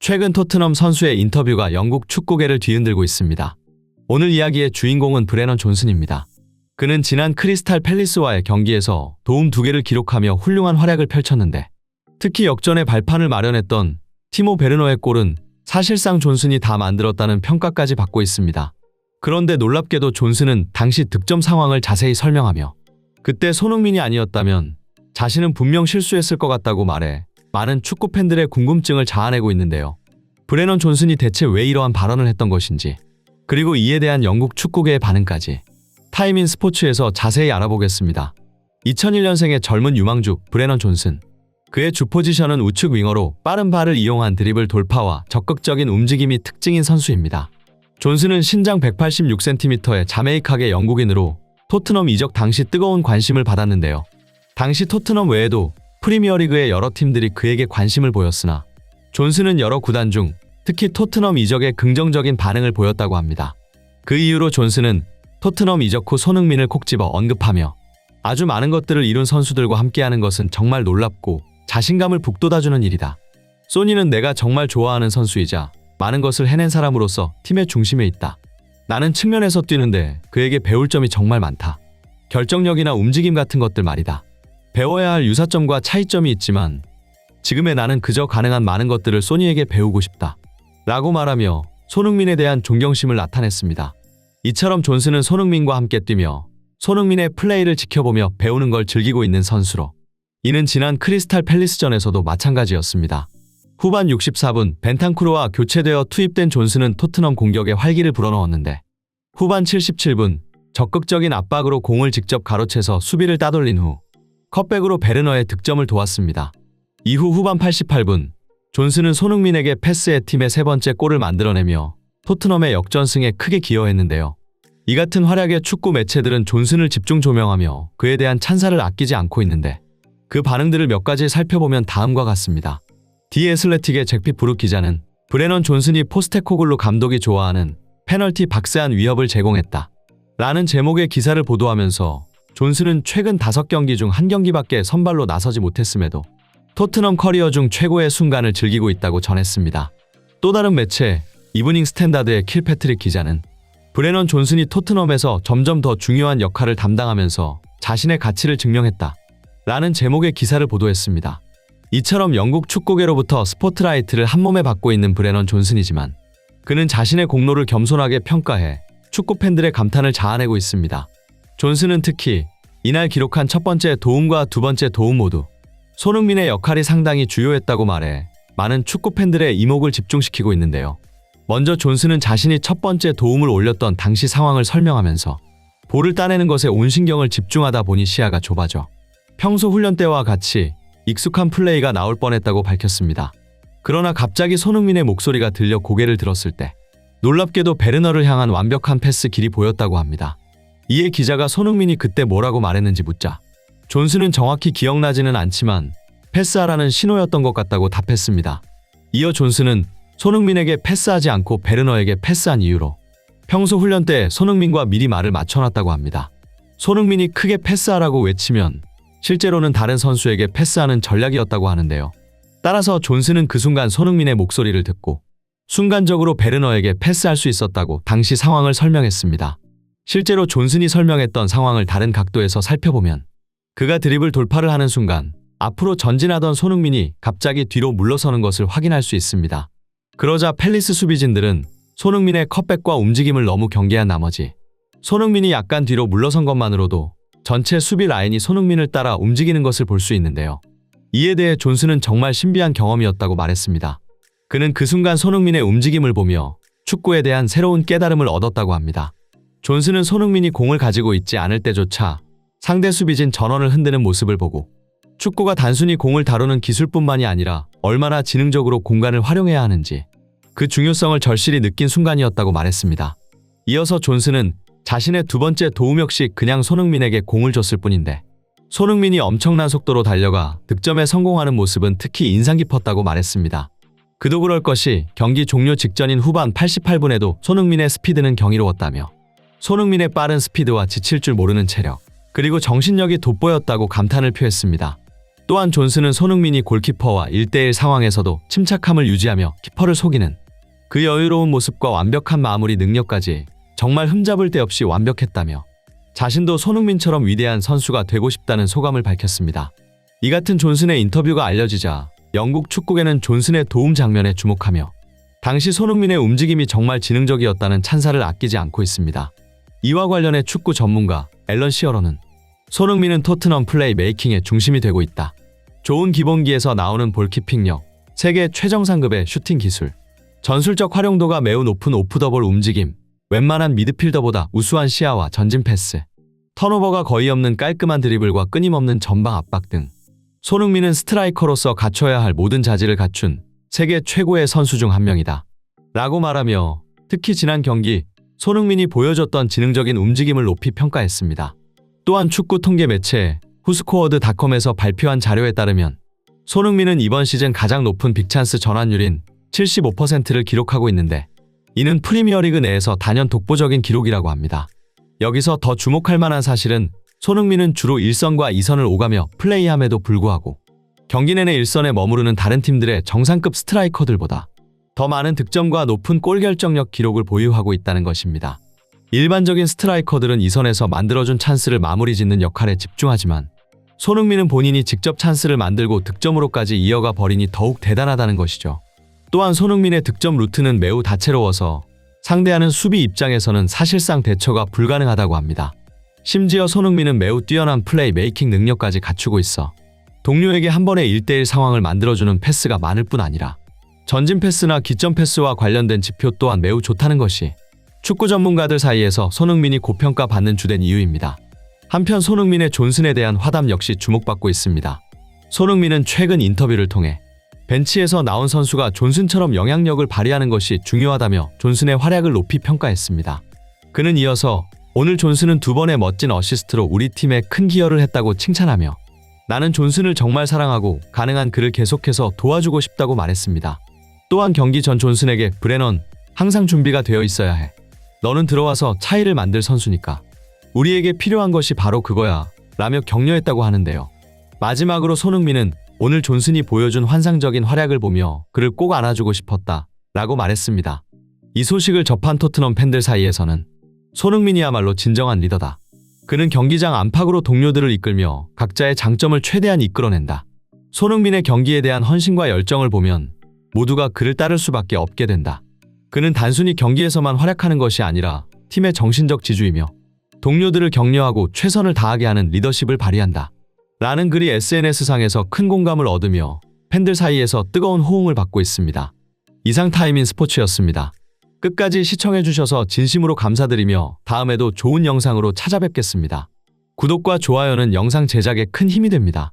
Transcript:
최근 토트넘 선수의 인터뷰가 영국 축구계를 뒤흔들고 있습니다. 오늘 이야기의 주인공은 브레넌 존슨입니다. 그는 지난 크리스탈 팰리스와의 경기에서 도움 2개를 기록하며 훌륭한 활약을 펼쳤는데, 특히 역전의 발판을 마련했던 티모 베르너의 골은 사실상 존슨이 다 만들었다는 평가까지 받고 있습니다. 그런데 놀랍게도 존슨은 당시 득점 상황을 자세히 설명하며, 그때 손흥민이 아니었다면 자신은 분명 실수했을 것 같다고 말해 많은 축구 팬들의 궁금증을 자아내고 있는데요. 브레넌 존슨이 대체 왜 이러한 발언을 했던 것인지, 그리고 이에 대한 영국 축구계의 반응까지 타임인 스포츠에서 자세히 알아보겠습니다. 2001년생의 젊은 유망주 브레넌 존슨. 그의 주 포지션은 우측 윙어로 빠른 발을 이용한 드리블 돌파와 적극적인 움직임이 특징인 선수입니다. 존슨은 신장 186cm의 자메이카계 영국인으로 토트넘 이적 당시 뜨거운 관심을 받았는데요. 당시 토트넘 외에도 프리미어리그의 여러 팀들이 그에게 관심을 보였으나 존슨은 여러 구단 중 특히 토트넘 이적에 긍정적인 반응을 보였다고 합니다. 그 이후로 존슨은 토트넘 이적 후 손흥민을 콕 집어 언급하며, 아주 많은 것들을 이룬 선수들과 함께하는 것은 정말 놀랍고 자신감을 북돋아주는 일이다. 소니는 내가 정말 좋아하는 선수이자 많은 것을 해낸 사람으로서 팀의 중심에 있다. 나는 측면에서 뛰는데 그에게 배울 점이 정말 많다. 결정력이나 움직임 같은 것들 말이다. 배워야 할 유사점과 차이점이 있지만 지금의 나는 그저 가능한 많은 것들을 소니에게 배우고 싶다. 라고 말하며 손흥민에 대한 존경심을 나타냈습니다. 이처럼 존슨은 손흥민과 함께 뛰며 손흥민의 플레이를 지켜보며 배우는 걸 즐기고 있는 선수로, 이는 지난 크리스탈 팰리스전에서도 마찬가지였습니다. 후반 64분 벤탄쿠르와 교체되어 투입된 존슨은 토트넘 공격에 활기를 불어넣었는데, 후반 77분 적극적인 압박으로 공을 직접 가로채서 수비를 따돌린 후 컷백으로 베르너의 득점을 도왔습니다. 이후 후반 88분 존슨은 손흥민에게 패스해 팀의 3번째 골을 만들어내며 토트넘의 역전승에 크게 기여했는데요. 이 같은 활약에 축구 매체들은 존슨을 집중 조명하며 그에 대한 찬사를 아끼지 않고 있는데, 그 반응들을 몇 가지 살펴보면 다음과 같습니다. 디 애슬레틱의 잭핏 브룩 기자는 브레넌 존슨이 포스테코글루 감독이 좋아하는 페널티 박스 안 위협을 제공했다 라는 제목의 기사를 보도하면서, 존슨은 최근 5경기 중 1경기밖에 선발로 나서지 못했음에도 토트넘 커리어 중 최고의 순간을 즐기고 있다고 전했습니다. 또 다른 매체 이브닝 스탠다드의 킬패트릭 기자는 브레넌 존슨이 토트넘에서 점점 더 중요한 역할을 담당하면서 자신의 가치를 증명했다 라는 제목의 기사를 보도했습니다. 이처럼 영국 축구계로부터 스포트라이트를 한몸에 받고 있는 브레넌 존슨이지만, 그는 자신의 공로를 겸손하게 평가해 축구 팬들의 감탄을 자아내고 있습니다. 존슨은 특히 이날 기록한 첫 번째 도움과 두 번째 도움 모두 손흥민의 역할이 상당히 주요했다고 말해 많은 축구 팬들의 이목을 집중시키고 있는데요. 먼저 존슨은 자신이 첫 번째 도움을 올렸던 당시 상황을 설명하면서, 볼을 따내는 것에 온 신경을 집중하다 보니 시야가 좁아져 평소 훈련 때와 같이 익숙한 플레이가 나올 뻔했다고 밝혔습니다. 그러나 갑자기 손흥민의 목소리가 들려 고개를 들었을 때 놀랍게도 베르너를 향한 완벽한 패스 길이 보였다고 합니다. 이에 기자가 손흥민이 그때 뭐라고 말했는지 묻자 존슨은 정확히 기억나지는 않지만 패스하라는 신호였던 것 같다고 답했습니다. 이어 존슨은 손흥민에게 패스하지 않고 베르너에게 패스한 이유로 평소 훈련 때 손흥민과 미리 말을 맞춰놨다고 합니다. 손흥민이 크게 패스하라고 외치면 실제로는 다른 선수에게 패스하는 전략이었다고 하는데요. 따라서 존슨은 그 순간 손흥민의 목소리를 듣고 순간적으로 베르너에게 패스할 수 있었다고 당시 상황을 설명했습니다. 실제로 존슨이 설명했던 상황을 다른 각도에서 살펴보면, 그가 드리블 돌파를 하는 순간 앞으로 전진하던 손흥민이 갑자기 뒤로 물러서는 것을 확인할 수 있습니다. 그러자 팰리스 수비진들은 손흥민의 컷백과 움직임을 너무 경계한 나머지 손흥민이 약간 뒤로 물러선 것만으로도 전체 수비 라인이 손흥민을 따라 움직이는 것을 볼 수 있는데요. 이에 대해 존슨은 정말 신비한 경험이었다고 말했습니다. 그는 그 순간 손흥민의 움직임을 보며 축구에 대한 새로운 깨달음을 얻었다고 합니다. 존슨은 손흥민이 공을 가지고 있지 않을 때조차 상대 수비진 전원을 흔드는 모습을 보고, 축구가 단순히 공을 다루는 기술뿐만이 아니라 얼마나 지능적으로 공간을 활용해야 하는지 그 중요성을 절실히 느낀 순간이었다고 말했습니다. 이어서 존슨은 자신의 두 번째 도움 역시 그냥 손흥민에게 공을 줬을 뿐인데, 손흥민이 엄청난 속도로 달려가 득점에 성공하는 모습은 특히 인상 깊었다고 말했습니다. 그도 그럴 것이 경기 종료 직전인 후반 88분에도 손흥민의 스피드는 경이로웠다며, 손흥민의 빠른 스피드와 지칠 줄 모르는 체력, 그리고 정신력이 돋보였다고 감탄을 표했습니다. 또한 존슨은 손흥민이 골키퍼와 1대1 상황에서도 침착함을 유지하며 키퍼를 속이는 그 여유로운 모습과 완벽한 마무리 능력까지 정말 흠잡을 데 없이 완벽했다며 자신도 손흥민처럼 위대한 선수가 되고 싶다는 소감을 밝혔습니다. 이 같은 존슨의 인터뷰가 알려지자 영국 축구계는 존슨의 도움 장면에 주목하며 당시 손흥민의 움직임이 정말 지능적이었다는 찬사를 아끼지 않고 있습니다. 이와 관련해 축구 전문가 앨런 시어러는 손흥민은 토트넘 플레이 메이킹의 중심이 되고 있다. 좋은 기본기에서 나오는 볼키핑력, 세계 최정상급의 슈팅 기술, 전술적 활용도가 매우 높은 오프더볼 움직임, 웬만한 미드필더보다 우수한 시야와 전진 패스, 턴오버가 거의 없는 깔끔한 드리블과 끊임없는 전방 압박 등 손흥민은 스트라이커로서 갖춰야 할 모든 자질을 갖춘 세계 최고의 선수 중 한 명이다. 라고 말하며 특히 지난 경기 손흥민이 보여줬던 지능적인 움직임을 높이 평가했습니다. 또한 축구 통계 매체 후스코어드닷컴에서 발표한 자료에 따르면 손흥민은 이번 시즌 가장 높은 빅찬스 전환율인 75%를 기록하고 있는데 이는 프리미어리그 내에서 단연 독보적인 기록이라고 합니다. 여기서 더 주목할 만한 사실은 손흥민은 주로 1선과 2선을 오가며 플레이함에도 불구하고 경기 내내 1선에 머무르는 다른 팀들의 정상급 스트라이커들보다 더 많은 득점과 높은 골 결정력 기록을 보유하고 있다는 것입니다. 일반적인 스트라이커들은 2선에서 만들어준 찬스를 마무리 짓는 역할에 집중하지만 손흥민은 본인이 직접 찬스를 만들고 득점으로까지 이어가 버리니 더욱 대단하다는 것이죠. 또한 손흥민의 득점 루트는 매우 다채로워서 상대하는 수비 입장에서는 사실상 대처가 불가능하다고 합니다. 심지어 손흥민은 매우 뛰어난 플레이 메이킹 능력까지 갖추고 있어 동료에게 한 번에 1대1 상황을 만들어주는 패스가 많을 뿐 아니라 전진 패스나 기점 패스와 관련된 지표 또한 매우 좋다는 것이 축구 전문가들 사이에서 손흥민이 고평가받는 주된 이유입니다. 한편 손흥민의 존슨에 대한 화답 역시 주목받고 있습니다. 손흥민은 최근 인터뷰를 통해 벤치에서 나온 선수가 존슨처럼 영향력을 발휘하는 것이 중요하다며 존슨의 활약을 높이 평가했습니다. 그는 이어서 오늘 존슨은 2번의 멋진 어시스트로 우리 팀에 큰 기여를 했다고 칭찬하며 나는 존슨을 정말 사랑하고 가능한 그를 계속해서 도와주고 싶다고 말했습니다. 또한 경기 전 존슨에게 브레넌, 항상 준비가 되어 있어야 해. 너는 들어와서 차이를 만들 선수니까. 우리에게 필요한 것이 바로 그거야. 라며 격려했다고 하는데요. 마지막으로 손흥민은 오늘 존슨이 보여준 환상적인 활약을 보며 그를 꼭 안아주고 싶었다. 라고 말했습니다. 이 소식을 접한 토트넘 팬들 사이에서는 손흥민이야말로 진정한 리더다. 그는 경기장 안팎으로 동료들을 이끌며 각자의 장점을 최대한 이끌어낸다. 손흥민의 경기에 대한 헌신과 열정을 보면 모두가 그를 따를 수밖에 없게 된다. 그는 단순히 경기에서만 활약하는 것이 아니라 팀의 정신적 지주이며 동료들을 격려하고 최선을 다하게 하는 리더십을 발휘한다. 라는 글이 SNS상에서 큰 공감을 얻으며 팬들 사이에서 뜨거운 호응을 받고 있습니다. 이상 타임인 스포츠였습니다. 끝까지 시청해주셔서 진심으로 감사드리며 다음에도 좋은 영상으로 찾아뵙겠습니다. 구독과 좋아요는 영상 제작에 큰 힘이 됩니다.